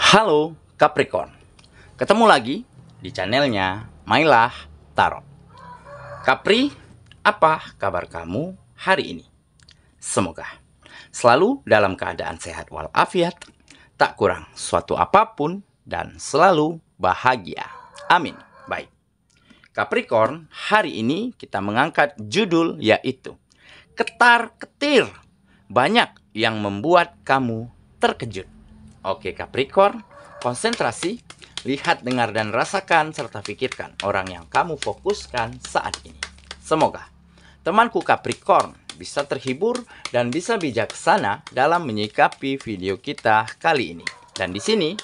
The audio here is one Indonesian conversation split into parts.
Halo Capricorn, ketemu lagi di channelnya Mailah Tarot. Capri, apa kabar kamu hari ini? Semoga selalu dalam keadaan sehat walafiat, tak kurang suatu apapun, dan selalu bahagia. Amin. Baik, Capricorn, hari ini kita mengangkat judul yaitu ketar-ketir, banyak yang membuat kamu terkejut. Oke Capricorn, konsentrasi, lihat, dengar, dan rasakan, serta pikirkan orang yang kamu fokuskan saat ini. Semoga temanku Capricorn bisa terhibur dan bisa bijaksana dalam menyikapi video kita kali ini. Dan di sini,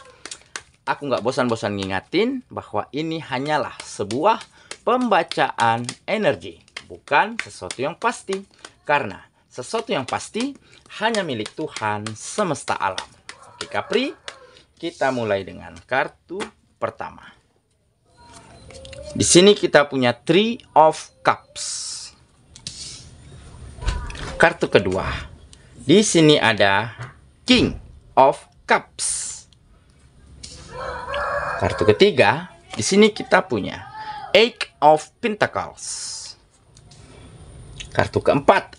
aku nggak bosan-bosan ngingatin bahwa ini hanyalah sebuah pembacaan energi, bukan sesuatu yang pasti. Karena sesuatu yang pasti hanya milik Tuhan semesta alam. Oke Capri, kita mulai dengan kartu pertama. Di sini kita punya Three of Cups. Kartu kedua, di sini ada King of Cups. Kartu ketiga, di sini kita punya Eight of Pentacles. Kartu keempat,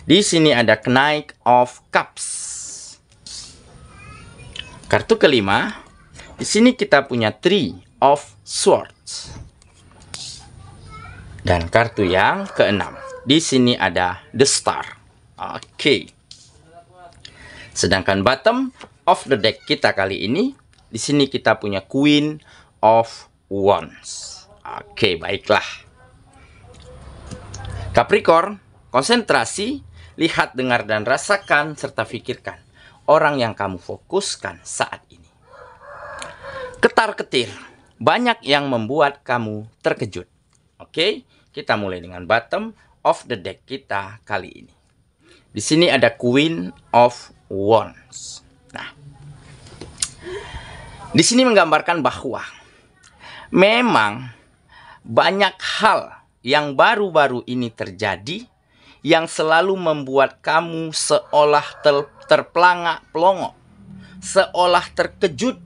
di sini ada Knight of Cups. Kartu kelima, di sini kita punya Three of Swords. Dan kartu yang keenam, di sini ada The Star. Oke. Sedangkan bottom of the deck kita kali ini, di sini kita punya Queen of Wands. Oke, baiklah. Capricorn, konsentrasi, lihat, dengar, dan rasakan, serta pikirkan orang yang kamu fokuskan saat ini. Ketar-ketir, banyak yang membuat kamu terkejut. Oke, kita mulai dengan bottom of the deck kita kali ini. Di sini ada Queen of Wands. Nah, di sini menggambarkan bahwa memang banyak hal yang baru-baru ini terjadi yang selalu membuat kamu seolah terpelangak-pelongok, seolah terkejut,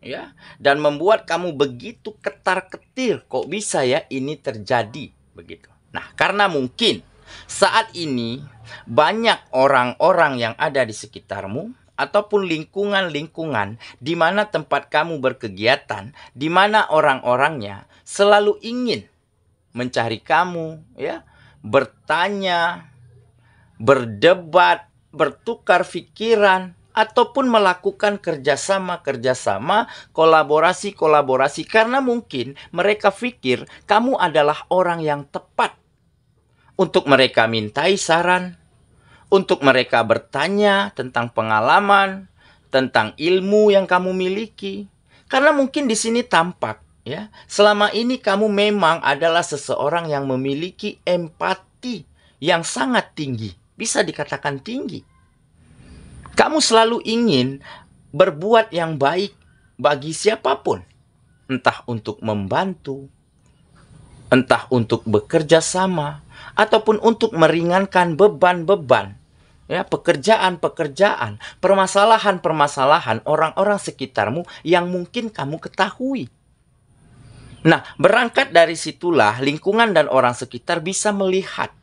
ya, dan membuat kamu begitu ketar-ketir. Kok bisa ya ini terjadi begitu? Nah, karena mungkin saat ini banyak orang-orang yang ada di sekitarmu ataupun lingkungan-lingkungan di mana tempat kamu berkegiatan, di mana orang-orangnya selalu ingin mencari kamu, ya, bertanya, berdebat, bertukar pikiran, ataupun melakukan kerjasama, kolaborasi, karena mungkin mereka pikir kamu adalah orang yang tepat untuk mereka mintai saran, untuk mereka bertanya tentang pengalaman, tentang ilmu yang kamu miliki. Karena mungkin di sini tampak, ya, selama ini kamu memang adalah seseorang yang memiliki empati yang sangat tinggi. Bisa dikatakan tinggi. Kamu selalu ingin berbuat yang baik bagi siapapun. Entah untuk membantu, entah untuk bekerja sama, ataupun untuk meringankan beban-beban, ya, pekerjaan-pekerjaan, permasalahan-permasalahan orang-orang sekitarmu yang mungkin kamu ketahui. Nah, berangkat dari situlah lingkungan dan orang sekitar bisa melihat,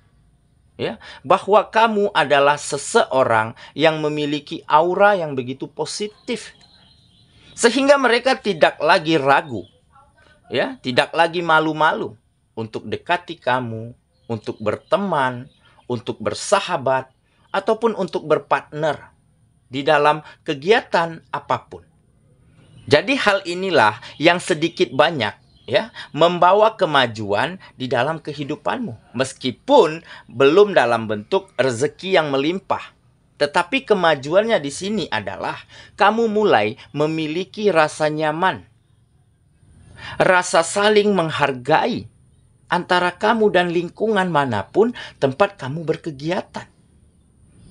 ya, bahwa kamu adalah seseorang yang memiliki aura yang begitu positif. Sehingga mereka tidak lagi ragu, ya, tidak lagi malu-malu untuk dekati kamu, untuk berteman, untuk bersahabat, ataupun untuk berpartner di dalam kegiatan apapun. Jadi hal inilah yang sedikit banyak, ya, membawa kemajuan di dalam kehidupanmu. Meskipun belum dalam bentuk rezeki yang melimpah. Tetapi kemajuannya di sini adalah kamu mulai memiliki rasa nyaman. Rasa saling menghargai antara kamu dan lingkungan manapun tempat kamu berkegiatan.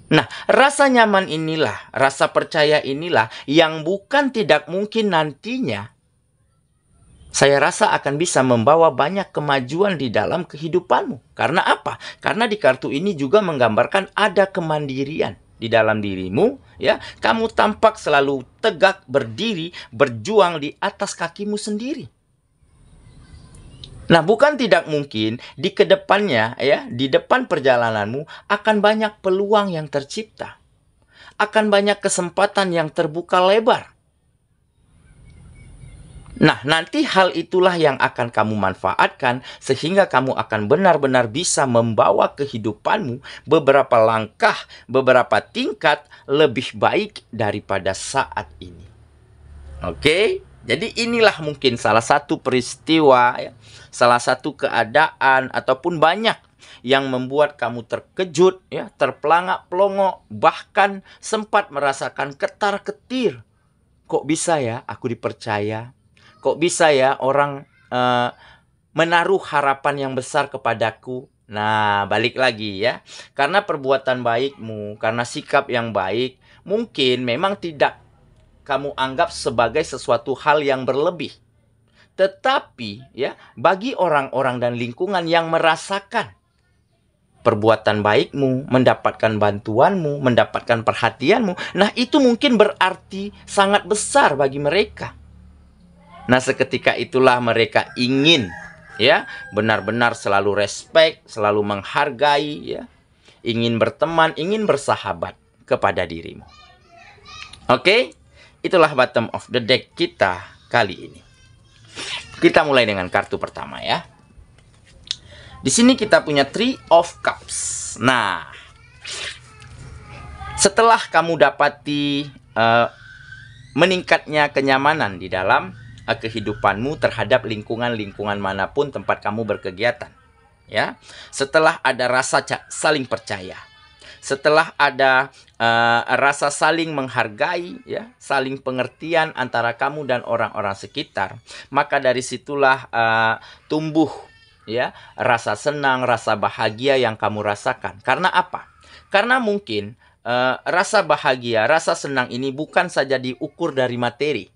Nah, rasa nyaman inilah, rasa percaya inilah yang bukan tidak mungkin nantinya saya rasa akan bisa membawa banyak kemajuan di dalam kehidupanmu. Karena apa? Karena di kartu ini juga menggambarkan ada kemandirian. di dalam dirimu, ya, kamu tampak selalu tegak berdiri, berjuang di atas kakimu sendiri. Nah, bukan tidak mungkin di kedepannya, ya, di depan perjalananmu akan banyak peluang yang tercipta. Akan banyak kesempatan yang terbuka lebar. Nah, nanti hal itulah yang akan kamu manfaatkan sehingga kamu akan benar-benar bisa membawa kehidupanmu beberapa langkah, beberapa tingkat lebih baik daripada saat ini. Oke? Jadi inilah mungkin salah satu peristiwa, ya, salah satu keadaan ataupun banyak yang membuat kamu terkejut, ya, terpelangak-pelongo, bahkan sempat merasakan ketar-ketir. Kok bisa ya aku dipercaya? Kok bisa ya orang menaruh harapan yang besar kepadaku? Nah, balik lagi ya. Karena perbuatan baikmu, karena sikap yang baik, mungkin memang tidak kamu anggap sebagai sesuatu hal yang berlebih. Tetapi ya, bagi orang-orang dan lingkungan yang merasakan perbuatan baikmu, mendapatkan bantuanmu, mendapatkan perhatianmu, nah itu mungkin berarti sangat besar bagi mereka. Nah, seketika itulah mereka ingin, ya, benar-benar selalu respect, selalu menghargai, ya, ingin berteman, ingin bersahabat kepada dirimu. Oke, itulah bottom of the deck kita kali ini. Kita mulai dengan kartu pertama, ya. Di sini kita punya Three of Cups. Nah, setelah kamu dapati meningkatnya kenyamanan di dalam kehidupanmu terhadap lingkungan-lingkungan manapun tempat kamu berkegiatan, ya. Setelah ada rasa saling percaya, setelah ada rasa saling menghargai, ya, saling pengertian antara kamu dan orang-orang sekitar, maka dari situlah tumbuh, ya, rasa senang, rasa bahagia yang kamu rasakan. Karena apa? Karena mungkin rasa bahagia, rasa senang ini bukan saja diukur dari materi.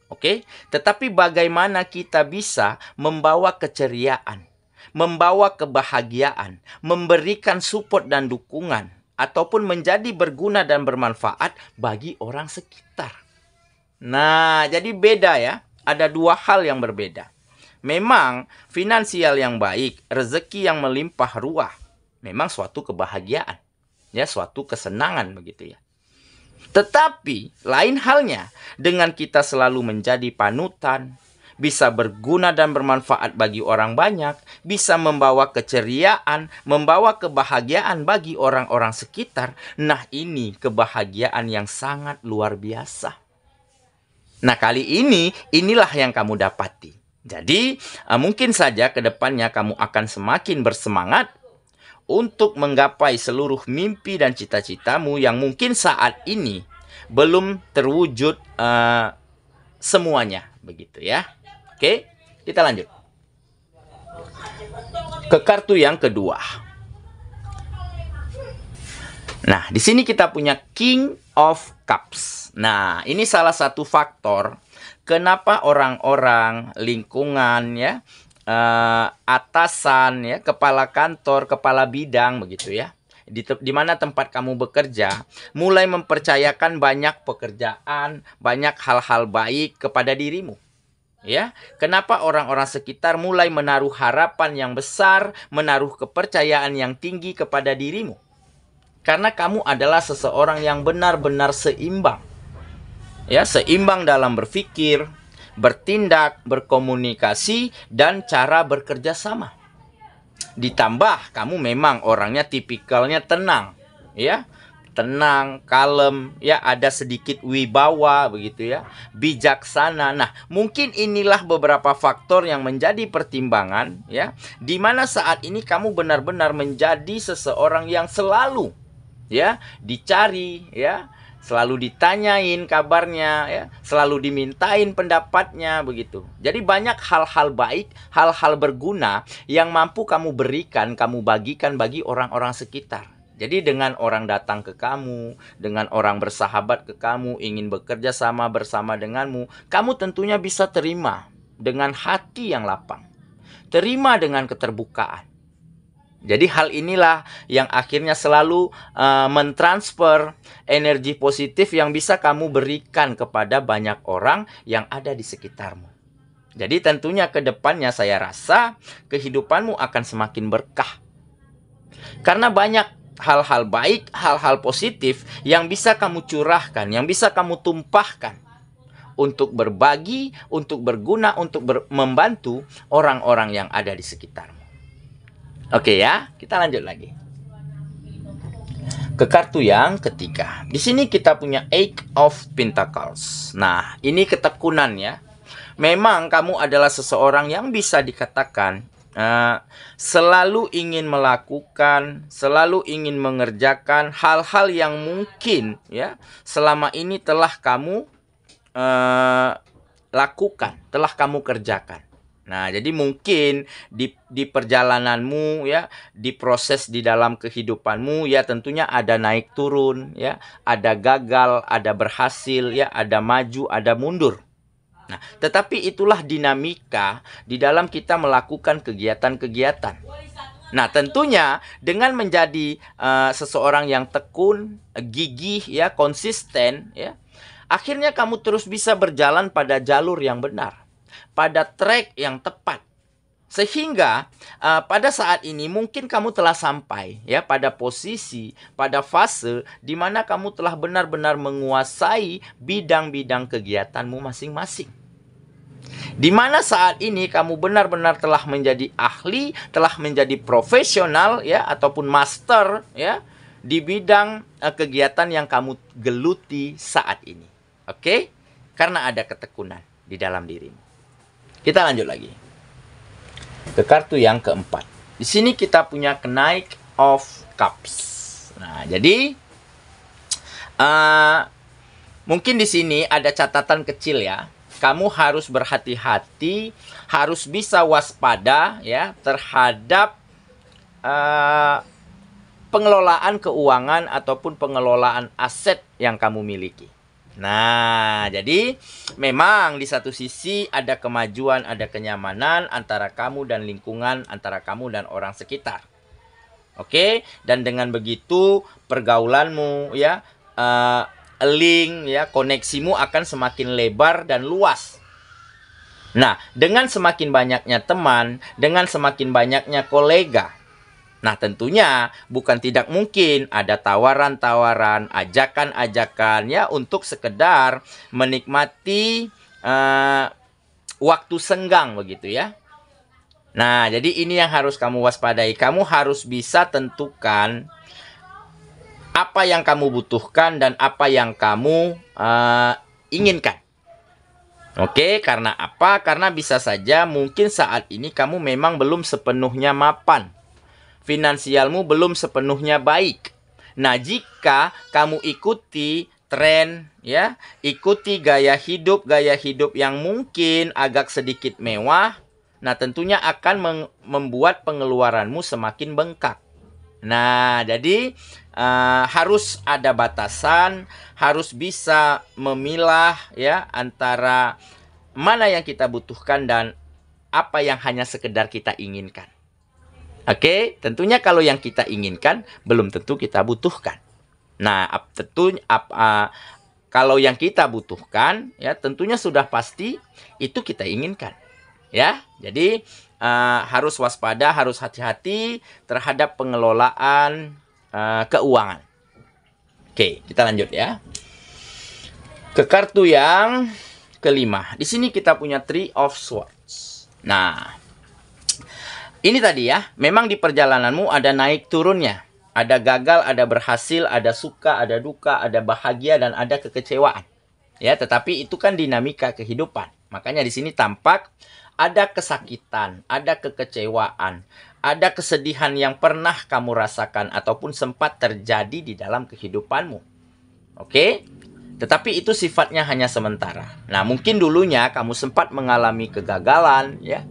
Oke, tetapi bagaimana kita bisa membawa keceriaan, membawa kebahagiaan, memberikan support dan dukungan, ataupun menjadi berguna dan bermanfaat bagi orang sekitar. Nah, jadi beda ya, ada dua hal yang berbeda. Memang finansial yang baik, rezeki yang melimpah ruah, memang suatu kebahagiaan, ya, suatu kesenangan begitu ya. Tetapi lain halnya dengan kita selalu menjadi panutan, bisa berguna dan bermanfaat bagi orang banyak, bisa membawa keceriaan, membawa kebahagiaan bagi orang-orang sekitar. Nah, ini kebahagiaan yang sangat luar biasa. Nah, kali ini inilah yang kamu dapati. Jadi, mungkin saja ke depannya kamu akan semakin bersemangat untuk menggapai seluruh mimpi dan cita-citamu yang mungkin saat ini belum terwujud semuanya, begitu ya. Oke, kita lanjut ke kartu yang kedua. Nah, di sini kita punya King of Cups. Nah, ini salah satu faktor kenapa orang-orang lingkungan, ya, atasan, ya, kepala kantor, kepala bidang begitu ya, di mana tempat kamu bekerja mulai mempercayakan banyak pekerjaan, banyak hal-hal baik kepada dirimu, ya. Kenapa orang-orang sekitar mulai menaruh harapan yang besar, menaruh kepercayaan yang tinggi kepada dirimu? Karena kamu adalah seseorang yang benar-benar seimbang, ya, seimbang dalam berpikir, bertindak, berkomunikasi, dan cara bekerja sama. Ditambah kamu memang orangnya tipikalnya tenang, ya, tenang, kalem, ya, ada sedikit wibawa begitu ya, bijaksana. Nah, mungkin inilah beberapa faktor yang menjadi pertimbangan, ya, di mana saat ini kamu benar-benar menjadi seseorang yang selalu, ya, dicari, ya, selalu ditanyain kabarnya, ya, selalu dimintain pendapatnya begitu. Jadi banyak hal-hal baik, hal-hal berguna yang mampu kamu berikan, kamu bagikan bagi orang-orang sekitar. Jadi dengan orang datang ke kamu, dengan orang bersahabat ke kamu, ingin bekerja sama bersama denganmu, kamu tentunya bisa terima dengan hati yang lapang. Terima dengan keterbukaan. Jadi hal inilah yang akhirnya selalu mentransfer energi positif yang bisa kamu berikan kepada banyak orang yang ada di sekitarmu. Jadi tentunya ke depannya saya rasa kehidupanmu akan semakin berkah. Karena banyak hal-hal baik, hal-hal positif yang bisa kamu curahkan, yang bisa kamu tumpahkan untuk berbagi, untuk berguna, untuk membantu orang-orang yang ada di sekitarmu. Oke ya, kita lanjut lagi. Ke kartu yang ketiga. Di sini kita punya Eight of Pentacles. Nah, ini ketekunan ya. Memang kamu adalah seseorang yang bisa dikatakan selalu ingin melakukan, selalu ingin mengerjakan hal-hal yang mungkin ya selama ini telah kamu lakukan, telah kamu kerjakan. Nah, jadi mungkin di perjalananmu ya, di proses di dalam kehidupanmu ya tentunya ada naik turun ya, ada gagal, ada berhasil ya, ada maju, ada mundur. Nah, tetapi itulah dinamika di dalam kita melakukan kegiatan-kegiatan. Nah, tentunya dengan menjadi seseorang yang tekun, gigih ya, konsisten ya, akhirnya kamu terus bisa berjalan pada jalur yang benar, pada track yang tepat. Sehingga pada saat ini mungkin kamu telah sampai ya pada posisi, pada fase di mana kamu telah benar-benar menguasai bidang-bidang kegiatanmu masing-masing. Di mana saat ini kamu benar-benar telah menjadi ahli, telah menjadi profesional ya ataupun master ya di bidang kegiatan yang kamu geluti saat ini. Oke? Karena ada ketekunan di dalam dirimu. Kita lanjut lagi. Ke kartu yang keempat. Di sini kita punya Knight of Cups. Nah, jadi mungkin di sini ada catatan kecil ya. Kamu harus berhati-hati, harus bisa waspada ya terhadap pengelolaan keuangan ataupun pengelolaan aset yang kamu miliki. Nah, jadi memang di satu sisi ada kemajuan, ada kenyamanan antara kamu dan lingkungan, antara kamu dan orang sekitar. Oke, dan dengan begitu pergaulanmu ya, link ya, koneksimu akan semakin lebar dan luas. Nah, dengan semakin banyaknya teman, dengan semakin banyaknya kolega, nah tentunya bukan tidak mungkin ada tawaran-tawaran, ajakan-ajakan ya untuk sekedar menikmati waktu senggang begitu ya. Nah, jadi ini yang harus kamu waspadai. Kamu harus bisa tentukan apa yang kamu butuhkan dan apa yang kamu inginkan. Oke, karena apa? Karena bisa saja mungkin saat ini kamu memang belum sepenuhnya mapan. Finansialmu belum sepenuhnya baik. Nah, jika kamu ikuti tren ya, ikuti gaya hidup yang mungkin agak sedikit mewah, nah tentunya akan membuat pengeluaranmu semakin bengkak. Nah, jadi harus ada batasan, harus bisa memilah ya antara mana yang kita butuhkan dan apa yang hanya sekedar kita inginkan. Oke, tentunya kalau yang kita inginkan belum tentu kita butuhkan. Nah, kalau yang kita butuhkan ya tentunya sudah pasti itu kita inginkan. Ya, jadi harus waspada, harus hati-hati terhadap pengelolaan keuangan. Oke, kita lanjut ya. Ke kartu yang kelima. Di sini kita punya Three of Swords. Nah, ini tadi ya, memang di perjalananmu ada naik turunnya. Ada gagal, ada berhasil, ada suka, ada duka, ada bahagia, dan ada kekecewaan. Ya, tetapi itu kan dinamika kehidupan. Makanya di sini tampak ada kesakitan, ada kekecewaan, ada kesedihan yang pernah kamu rasakan ataupun sempat terjadi di dalam kehidupanmu. Oke? Tetapi itu sifatnya hanya sementara. Nah, mungkin dulunya kamu sempat mengalami kegagalan, ya.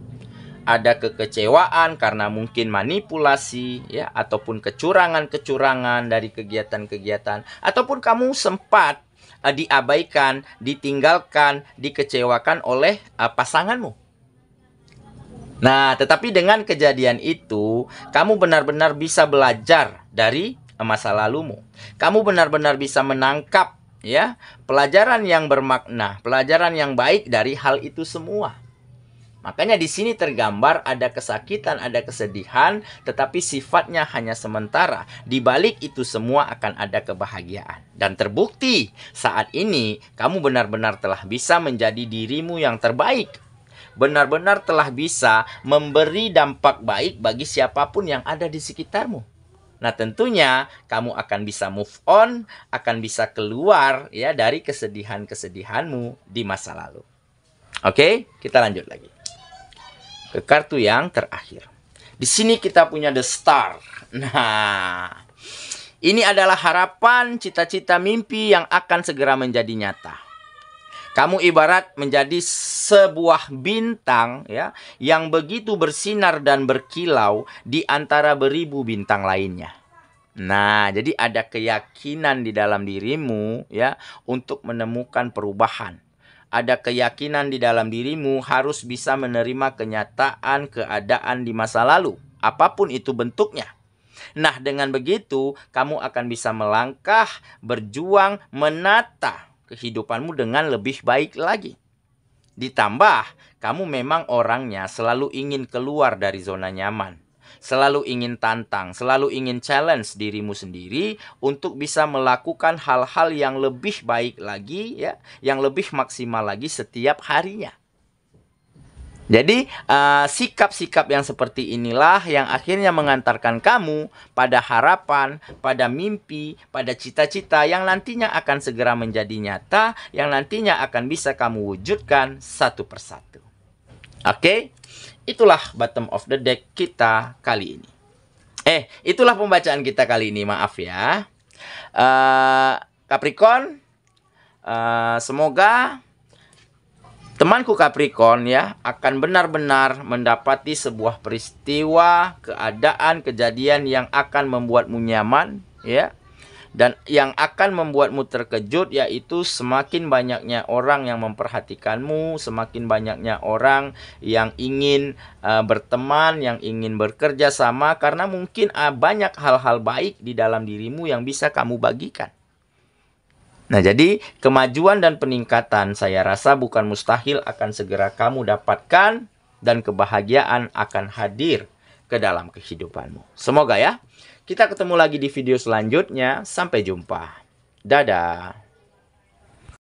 Ada kekecewaan karena mungkin manipulasi ya ataupun kecurangan-kecurangan dari kegiatan-kegiatan ataupun kamu sempat diabaikan, ditinggalkan, dikecewakan oleh pasanganmu. Nah, tetapi dengan kejadian itu, kamu benar-benar bisa belajar dari masa lalumu. Kamu benar-benar bisa menangkap ya pelajaran yang bermakna, pelajaran yang baik dari hal itu semua. Makanya di sini tergambar ada kesakitan, ada kesedihan, tetapi sifatnya hanya sementara. Di balik itu semua akan ada kebahagiaan. Dan terbukti saat ini kamu benar-benar telah bisa menjadi dirimu yang terbaik. Benar-benar telah bisa memberi dampak baik bagi siapapun yang ada di sekitarmu. Nah, tentunya kamu akan bisa move on, akan bisa keluar ya dari kesedihan-kesedihanmu di masa lalu. Oke, kita lanjut lagi ke kartu yang terakhir. Di sini kita punya The Star. Nah, ini adalah harapan, cita-cita, mimpi yang akan segera menjadi nyata. Kamu ibarat menjadi sebuah bintang ya, yang begitu bersinar dan berkilau di antara beribu bintang lainnya. Nah, jadi ada keyakinan di dalam dirimu ya untuk menemukan perubahan. Ada keyakinan di dalam dirimu harus bisa menerima kenyataan keadaan di masa lalu, apapun itu bentuknya. Nah, dengan begitu kamu akan bisa melangkah, berjuang, menata kehidupanmu dengan lebih baik lagi. Ditambah, kamu memang orangnya selalu ingin keluar dari zona nyaman. Selalu ingin tantang, selalu ingin challenge dirimu sendiri untuk bisa melakukan hal-hal yang lebih baik lagi ya, yang lebih maksimal lagi setiap harinya. Jadi sikap-sikap yang seperti inilah yang akhirnya mengantarkan kamu pada harapan, pada mimpi, pada cita-cita yang nantinya akan segera menjadi nyata, yang nantinya akan bisa kamu wujudkan satu persatu. Oke? Itulah bottom of the deck kita kali ini. Itulah pembacaan kita kali ini, maaf ya. Capricorn, semoga temanku Capricorn ya akan benar-benar mendapati sebuah peristiwa, keadaan, kejadian yang akan membuatmu nyaman ya. Dan yang akan membuatmu terkejut yaitu semakin banyaknya orang yang memperhatikanmu, semakin banyaknya orang yang ingin berteman, yang ingin bekerja sama, karena mungkin banyak hal-hal baik di dalam dirimu yang bisa kamu bagikan. Nah, jadi kemajuan dan peningkatan saya rasa bukan mustahil akan segera kamu dapatkan dan kebahagiaan akan hadir ke dalam kehidupanmu. Semoga ya. Kita ketemu lagi di video selanjutnya. Sampai jumpa. Dadah.